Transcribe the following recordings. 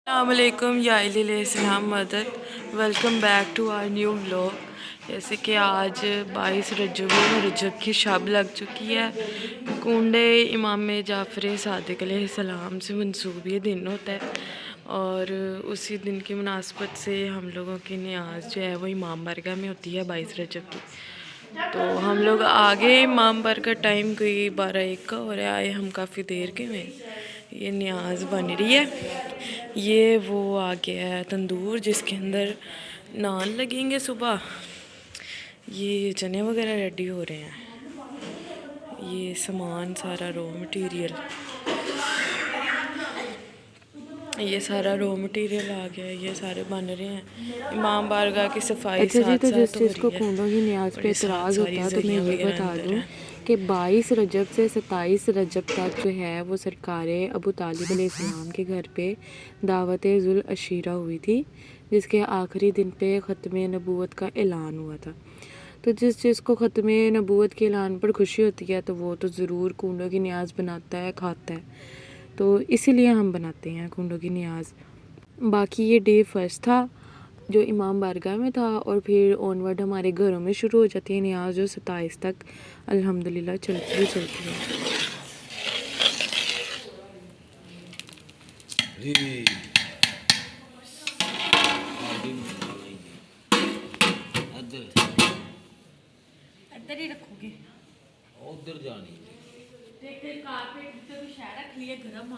السلام علیکم یا علیہ السلام مدد welcome back to our new vlog. جیسے کہ آج 22 رجب کی شب لگ چکی ہے۔ کنڈے امام جعفر صادق علیہ السلام سے منسوب یہ دن ہوتا ہے، اور اسی دن کی مناسبت سے ہم لوگوں کی نیاز جو ہے وہ امام بارگاہ میں ہوتی ہے 22 رجب کی۔ تو ہم لوگ آگے امام بارگاہ ٹائم کوئی 12-1 کا ہو رہا ہے، ہم کافی دیر کے میں یہ نیاز بن رہی ہے۔ یہ وہ آ گیا ہے تندور جس کے اندر نان لگیں گے صبح۔ یہ چنے وغیرہ ریڈی ہو رہے ہیں، یہ سامان سارا رو مٹیریل، یہ سارا رو مٹیریل آ گیا ہے، یہ سارے بن رہے ہیں۔ امام بارگاہ کی صفائی اچھا جی، ساتھ تو ساتھ ہو جس کو رہی ہے، کنڈوں کی نیاز پہ اور اعتراض ساری ہوتا ہے تو میں زریاں یہ وغیرہ بتا اندر دوں ہیں۔ کہ 22 رجب سے 27 رجب تک جو ہے وہ سرکار ابو طالب علیہ السلام کے گھر پہ دعوت ذوالعشیرہ ہوئی تھی، جس کے آخری دن پہ ختم نبوت کا اعلان ہوا تھا۔ تو جس کو ختم نبوت کے اعلان پر خوشی ہوتی ہے تو وہ تو ضرور کنڈوں کی نیاز بناتا ہے، کھاتا ہے، تو اسی لیے ہم بناتے ہیں کنڈوں کی نیاز۔ باقی یہ ڈے فرسٹ تھا جو امام بارگاہ میں تھا، اور پھر آن ورڈ ہمارے گھروں میں شروع ہو جاتی ہے نیاز، جو 27 تک الحمدللہ چلتی ہے۔ ادھر ہی رکھو گے، ادھر جانی کارپیٹ تو بھی شاید رکھ لیے گرم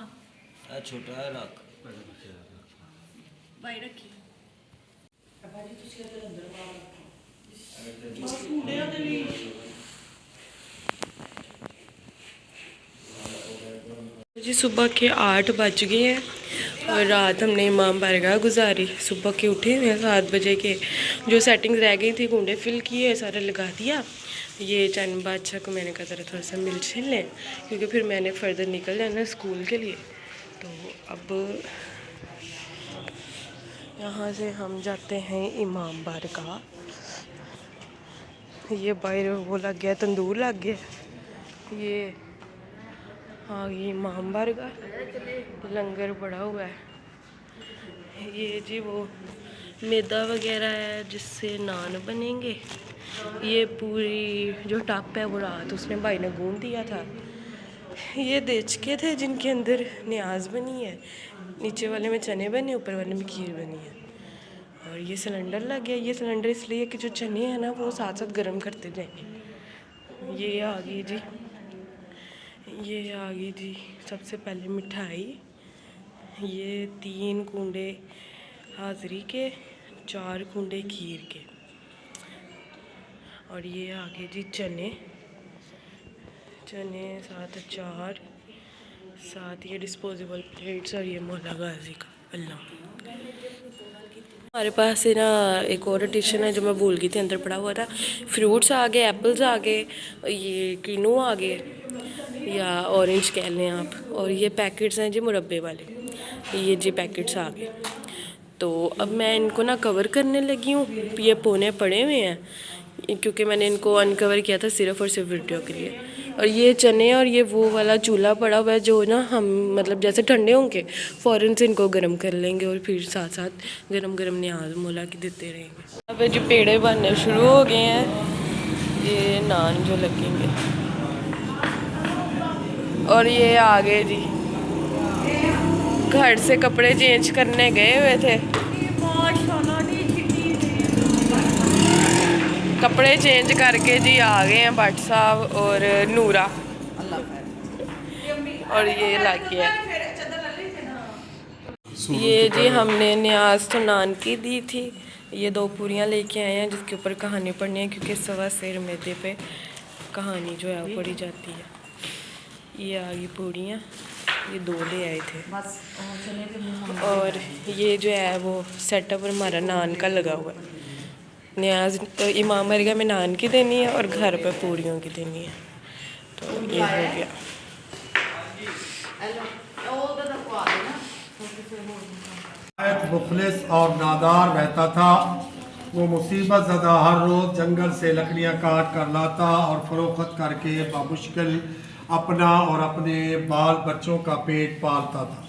ہے چھوٹا ہے رکھ بائی رکھی۔ جی صبح کے 8 بج گئے ہیں، اور رات ہم نے امام بارگاہ گزاری۔ صبح کے اٹھے ہوئے ہیں 7 بجے کے، جو سیٹنگز رہ گئی تھی کنڈے فل کیے، سارا لگا دیا۔ یہ چند بادشاہ کو میں نے کہا ذرا تھوڑا سا مل چھل لیں، کیونکہ پھر میں نے فردر نکل جانا اسکول کے لیے۔ تو اب یہاں سے ہم جاتے ہیں امام بارگاہ۔ یہ باہر وہ لگ گیا تندور لگ گیا، یہ ہاں یہ امام بارگاہ، لنگر پڑا ہوا ہے۔ یہ جی وہ میدا وغیرہ ہے جس سے نان بنیں گے۔ یہ پوری جو ٹپ ہے وہ رات اس نے بھائی نے گوندھ دیا تھا۔ یہ دیچکے تھے جن کے اندر نیاز بنی ہے، نیچے والے میں چنے بنے، اوپر والے میں کھیر بنی ہے۔ اور یہ سلنڈر لگ گیا، یہ سلنڈر اس لیے کہ جو چنے ہیں نا وہ ساتھ ساتھ گرم کرتے جائیں گے۔ یہ آ گئی جی، یہ آ گئی جی سب سے پہلے مٹھائی۔ یہ 3 کنڈے حاضری کے، 4 کنڈے کھیر کے، اور یہ آگے جی چنے ساتھ اچار، ساتھ یہ ڈسپوزیبل پلیٹس، اور یہ مولا غازی کا اللہ۔ ہمارے پاس ہے نا ایک اور ایڈیشن ہے جو میں بھول گئی تھی، اندر پڑا ہوا تھا۔ فروٹس آ گئے، ایپلز آ گئے، یہ کینو آ گئے یا اورنج کہہ لیں آپ، اور یہ پیکٹس ہیں جی مربے والے، یہ جی پیکٹس آ گئے۔ تو اب میں ان کو نا کور کرنے لگی ہوں، یہ پونے پڑے ہوئے ہیں کیونکہ میں نے ان کو انکور کیا تھا صرف اور صرف ویڈیو کے لیے۔ اور یہ چنے اور یہ وہ والا چولہا پڑا ہوا ہے جو نا ہم مطلب جیسے ٹھنڈے ہوں گے فوراً سے ان کو گرم کر لیں گے، اور پھر ساتھ ساتھ گرم گرم نیاز مولا کی دیتے رہیں گے۔ اب جو پیڑے بننے شروع ہو گئے ہیں، یہ نان جو لگیں گے، اور یہ آگے جی گھر سے کپڑے چینج کرنے گئے ہوئے تھے، کپڑے چینج کر کے جی آ گئے ہیں بٹ صاحب اور نورا، اور یہ لگ گیا۔ یہ جی ہم نے نیاز تو نان کی دی تھی، یہ 2 پوریاں لے کے آئے ہیں جس کے اوپر کہانی پڑھنی ہے، کیونکہ سوا سیر میدے پہ کہانی جو ہے وہ پڑھی جاتی ہے۔ یہ آگی پوریاں، یہ 2 لے آئے تھے، اور یہ جو ہے وہ سیٹ اپ ہمارا نان کا لگا ہوا ہے۔ نیاز امام بارگاہ میں نان کی دینی ہے اور گھر پہ پوریوں کی دینی ہے، تو یہ ہو گیا۔ مفلس اور نادار رہتا تھا، وہ مصیبت زدہ ہر روز جنگل سے لکڑیاں کاٹ کر لاتا اور فروخت کر کے بمشکل اپنا اور اپنے بال بچوں کا پیٹ پالتا تھا۔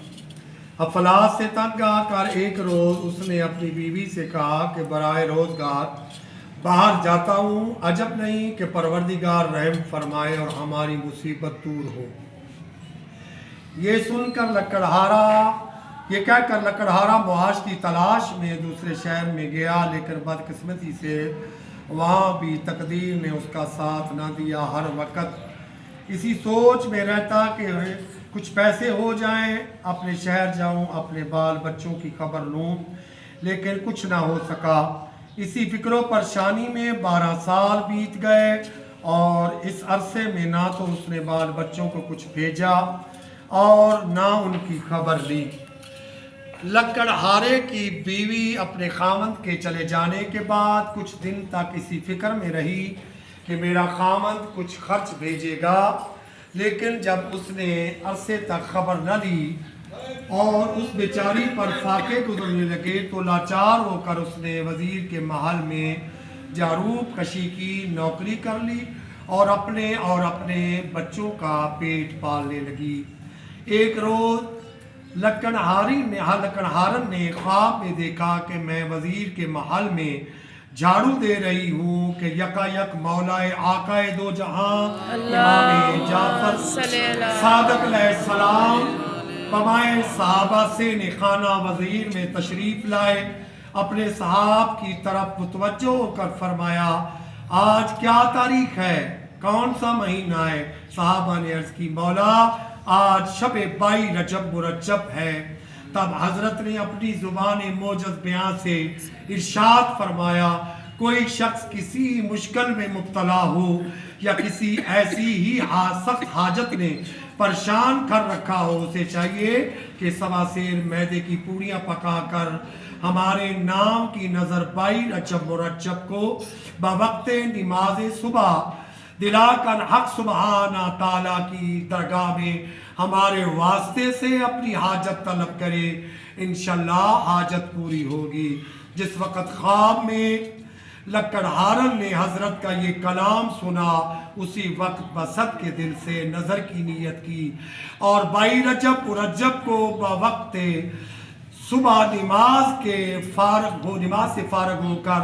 افلاس سے تنگ آ کر ایک روز اس نے اپنی بیوی سے کہا کہ برائے روزگار باہر جاتا ہوں، عجب نہیں کہ پروردگار رحم فرمائے اور ہماری مصیبت دور ہو۔ یہ سن کر یہ کہہ کر لکڑہارا معاش کی تلاش میں دوسرے شہر میں گیا، لیکن بدقسمتی سے وہاں بھی تقدیر نے اس کا ساتھ نہ دیا۔ ہر وقت اسی سوچ میں رہتا کہ کچھ پیسے ہو جائیں، اپنے شہر جاؤں، اپنے بال بچوں کی خبر لوں، لیکن کچھ نہ ہو سکا۔ اسی فکر و پریشانی میں 12 سال بیت گئے اور اس عرصے میں نہ تو اس نے بال بچوں کو کچھ بھیجا اور نہ ان کی خبر لی۔ لکڑہارے کی بیوی اپنے خاوند کے چلے جانے کے بعد کچھ دن تک اسی فکر میں رہی کہ میرا خاوند کچھ خرچ بھیجے گا، لیکن جب اس نے عرصے تک خبر نہ لی اور اس بیچاری پر فاقے گزرنے لگے تو لاچار ہو کر اس نے وزیر کے محل میں جاروب کشی کی نوکری کر لی اور اپنے بچوں کا پیٹ پالنے لگی۔ ایک روز لکڑہارن نے خواب میں دیکھا کہ میں وزیر کے محل میں جھاڑو دے رہی ہوں کہ یکایک مولا آقا دو جہاں امام جعفر صادق علیہ السلام بمائے صحابہ سے خانہ وزیر میں تشریف لائے۔ اپنے صحاب کی طرف متوجہ ہو کر فرمایا، آج کیا تاریخ ہے، کون سا مہینہ ہے؟ صحابہ نے عرض کی، مولا آج شب 22 رجب مرجب ہے۔ تب حضرت نے اپنی زبان موجز بیان سے ارشاد فرمایا، کوئی شخص کسی مشکل میں مبتلا ہو یا کسی ایسی ہی سخت حاجت نے پریشان کر رکھا ہو، اسے چاہیے کہ سوا سیر میدے کی پوڑیاں پکا کر ہمارے نام کی نظر 22 رجب مرجب کو بوقت نماز صبح دلا کر حق سبحانہ تعالیٰ کی درگاہ میں ہمارے واسطے سے اپنی حاجت طلب کرے، انشاءاللہ حاجت پوری ہوگی۔ جس وقت خواب میں لکڑہارن نے حضرت کا یہ کلام سنا، اسی وقت بسط کے دل سے نظر کی نیت کی اور 22 رجب مرجب کو بوقت صبح نماز سے فارغ ہو کر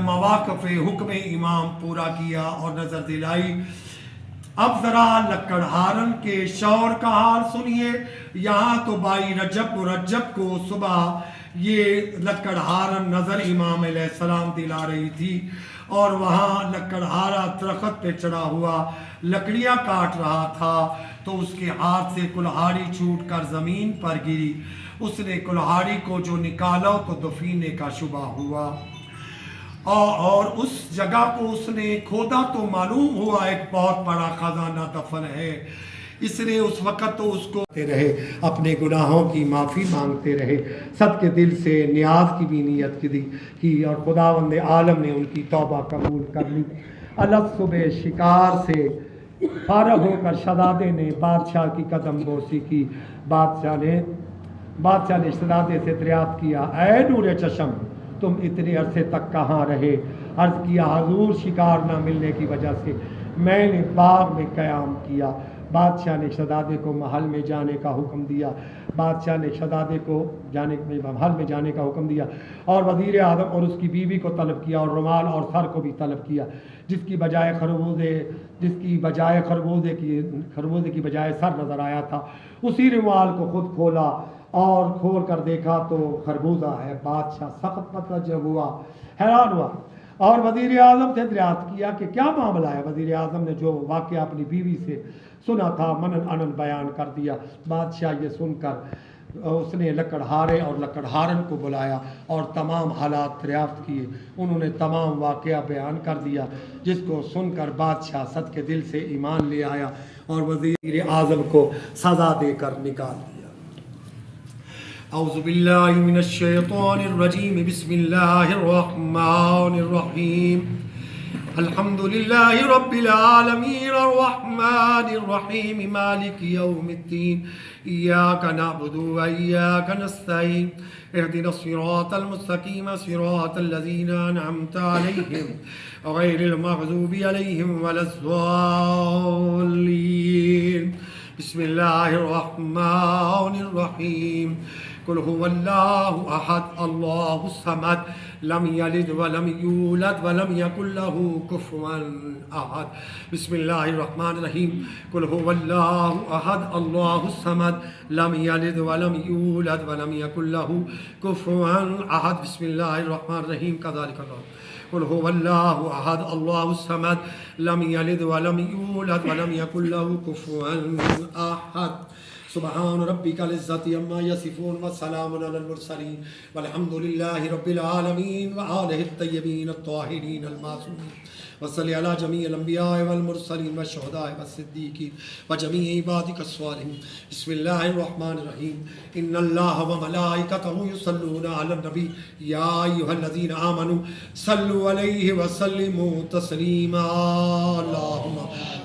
مواقف حکم امام پورا کیا اور نظر دلائی۔ اب ذرا لکڑہارن کے شور کا حال سنیے۔ یہاں تو 22 رجب مرجب کو صبح یہ لکڑہارن نظر امام علیہ السلام دلا رہی تھی اور وہاں لکڑہارا درخت پہ چڑھا ہوا لکڑیاں کاٹ رہا تھا تو اس کے ہاتھ سے کلہاڑی چھوٹ کر زمین پر گری۔ اس نے کلہاڑی کو جو نکالا تو دفینے کا شبہ ہوا اور اس جگہ کو اس نے کھودا تو معلوم ہوا ایک بہت بڑا خزانہ دفن ہے۔ اس نے اس وقت تو اس کو رہے، اپنے گناہوں کی معافی مانگتے رہے، سب کے دل سے نیاز کی بھی نیت کی اور خداوند عالم نے ان کی توبہ قبول کر لی۔ الگ صبح شکار سے فارغ ہو کر شہزادے نے بادشاہ کی قدم بوسی کی۔ بادشاہ نے شہزادے سے دریافت کیا، اے نور چشم، تم اتنے عرصے تک کہاں رہے؟ عرض کیا، حضور شکار نہ ملنے کی وجہ سے میں نے باغ میں قیام کیا۔ بادشاہ نے شہزادے کو محل میں جانے کا حکم دیا۔ بادشاہ نے شہزادے کو محل میں جانے کا حکم دیا اور وزیر اعظم اور اس کی بیوی کو طلب کیا اور رومال اور سر کو بھی طلب کیا، جس کی بجائے خربوزے کی بجائے سر نظر آیا تھا۔ اسی رومال کو خود کھولا اور کھول کر دیکھا تو خربوزہ ہے۔ بادشاہ سخت متعجب ہوا، حیران ہوا اور وزیر اعظم سے دریافت کیا کہ کیا معاملہ ہے۔ وزیر اعظم نے جو واقعہ اپنی بیوی سے سنا تھا منن انن بیان کر دیا۔ بادشاہ یہ سن کر اس نے لکڑہارے اور لکڑہارن کو بلایا اور تمام حالات دریافت کیے۔ انہوں نے تمام واقعہ بیان کر دیا، جس کو سن کر بادشاہ صدقے دل سے ایمان لے آیا اور وزیر اعظم کو سزا دے کر نکال دیا۔ اعوذ باللہ من الشیطان الرجیم، بسم اللہ الرحمن الرحیم، الحمد للہ رب العالمین الرحمن الرحیم مالک یوم الدین، ایاک نعبد و ایاک نستعین، اہدنا الصراط المستقیم صراط الذین انعمت علیہم غیر المغضوب علیہم ولا الضالین۔ بسم الله الرحمن الرحيم قل هو الله أحد الله الصمد لم يلد ولم يولد ولم يكن له كفوا أحد بسم الله الرحمن الرحيم قل هو الله أحد الله الصمد لم يلد ولم يولد ولم يكن له كفوا أحد بسم الله الرحمن الرحيم كذلك الله قل هو الله أحد الله الصمد لم يلد ولم يولد ولم يكن له كفوا أحد سبحان ربك العزة عما يصفون وسلام على المرسلين والحمد لله رب العالمين وآله الطيبين الطاهرين المعصومين وصل على جميع الأنبياء والمرسلين والشهداء والصديقين وجميع عبادك الصالحين بسم الله الرحمن الرحيم إن الله وملائكته يصلون على النبي يا أيها الذين آمنوا صلوا عليه وسلموا تسليما اللهم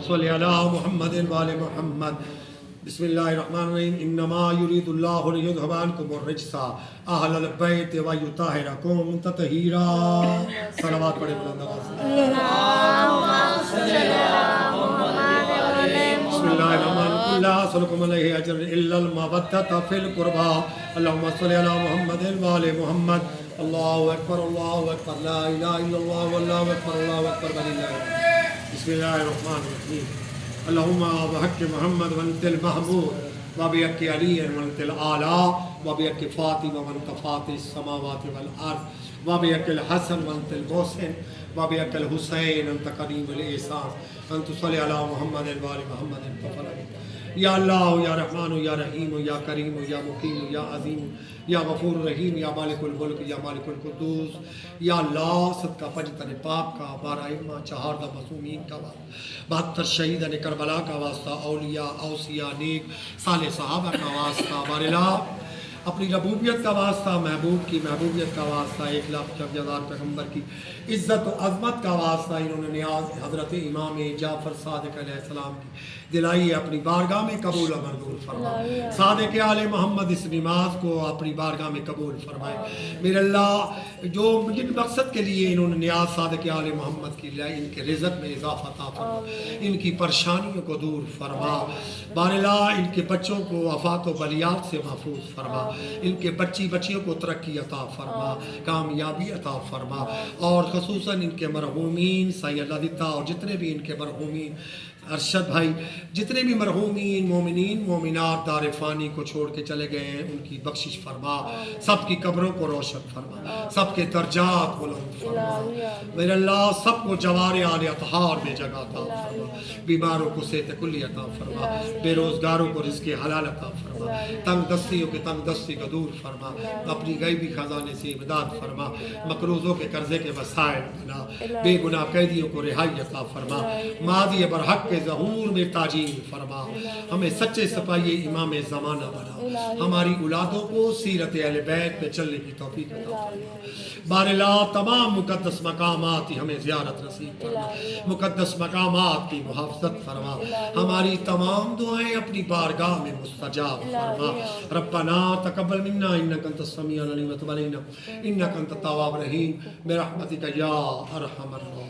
صل على محمد وآل محمد بسم الله الرحمن الرحيم إنما يريد الله ليذهب عنكم الرجس أهل البيت ويطهركم تطهيرا صلوات پڑھیں بلند آواز سے بسم الله الرحمن الرحيم لا أسألكم عليه أجرا إلا المودة في القربى اللهم صل على محمد وآل محمد الله أكبر الله أكبر لا إله إلا الله والله أكبر الله أكبر ولله الحمد بسم الله الرحمن الرحيم اللهم بحق محمد وانت المحمود وبحق علي وانت الأعلى وبحق فاطمة وانت فاطر السماوات والأرض وبحق الحسن وانت المحسن وبحق الحسين انت قديم الإحسان ان تصلي على محمد وآل محمد تفضل یا اللہ یا رحمان یا رحیم یا کریم یا مقیم یا عظیم یا غفور رحیم یا مالک الملک یا مالک القدوس یا اللہ صدقہ پجتن پاک کا بارہ امہ چہاردہ معصومین کا واسطہ 72 شہیدان کربلا کا واسطہ اولیاء اوصیاء نیک صالح صحابہ کا واسطہ باراللہ اپنی ربوبیت کا واسطہ محبوب کی محبوبیت کا واسطہ 1,40,000 پیغمبر کی عزت و عظمت کا واسطہ انہوں نے نیاز حضرت امام جعفر صادق علیہ السلام کی دلائی اپنی بارگاہ میں قبول و منظور فرمائے صادق آل محمد اس نماز کو اپنی بارگاہ میں قبول فرمائے میرے اللہ جو جن مقصد کے لیے انہوں نے نیاز صادق آل محمد کی لائے ان کے رزق میں اضافہ عطا فرما ان کی پریشانیوں کو دور فرما باراللہ ان کے بچوں کو آفات و بلیات سے محفوظ فرما ان کے بچیوں کو ترقی عطا فرما کامیابی عطا فرما اور خصوصاً ان کے مرحومین سید لدتا اور جتنے بھی ان کے مرحومین ارشد بھائی جتنے بھی مرحومین مومنین مومنات دار فانی کو چھوڑ کے چلے گئے ہیں ان کی بخشش فرما سب کی قبروں کو روشن فرما سب کے درجات بلند فرما میرے اللہ سب کو جوار آل اطہار میں جگہ عطا فرما بیماروں کو صحت کلی عطا فرما بے روزگاروں کو رزق حلال عطا فرما تنگ دستیوں کے تنگ دستی کو دور فرما اپنی غیبی خزانے سے امداد فرما مقروضوں کے قرضے کے وسائل بنا بے گناہ قیدیوں کو رہائی عطا فرما ماضی برحق ظہور میں تاجیل فرما ہمیں سچے سپاہی امام زمانہ بنا ہماری اولادوں کو سیرت اہل بیت پہ چلنے کی توفیق عطا فرما باراللہ تمام مقدس مقامات کی ہمیں زیارت نصیب فرما مقدس مقامات کی محافظت فرما ہماری تمام دعائیں اپنی بارگاہ میں مستجاب فرما ربنا تقبل منا انک انت السمیع العلیم وتب علینا انک انت التواب الرحیم برحمتک یا ارحم الراحمین